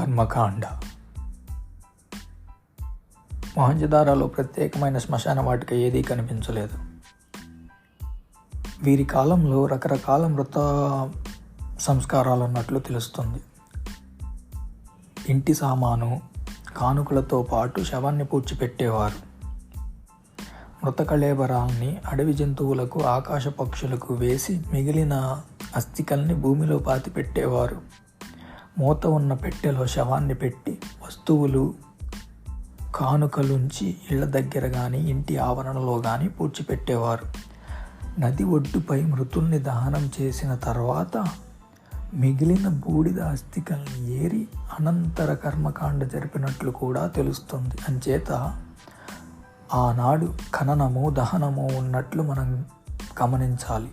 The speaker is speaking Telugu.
కర్మకాండ. మొహంజదారోలో ప్రత్యేకమైన శ్మశాన వాటిక ఏదీ కనిపించలేదు. వీరి కాలంలో రకరకాల మృత సంస్కారాలు ఉన్నట్లు తెలుస్తుంది. ఇంటి సామాను, కానుకలతో పాటు శవాన్ని పూడ్చిపెట్టేవారు. మృత కళేబరాల్ని అడవి జంతువులకు, ఆకాశ పక్షులకు వేసి మిగిలిన అస్థికల్ని భూమిలో పాతిపెట్టేవారు. మూత ఉన్న పెట్టెలో శవాన్ని పెట్టి వస్తువులు, కానుకలుంచి ఇళ్ల దగ్గర కానీ ఇంటి ఆవరణలో కానీ పూడ్చిపెట్టేవారు. నది ఒడ్డుపై మృతుల్ని దహనం చేసిన తర్వాత మిగిలిన బూడిద అస్థికల్ని ఏరి అనంతర కర్మకాండ జరిపినట్లు కూడా తెలుస్తుంది. అంచేత ఆనాడు ఖననము, దహనము ఉన్నట్లు మనం గమనించాలి.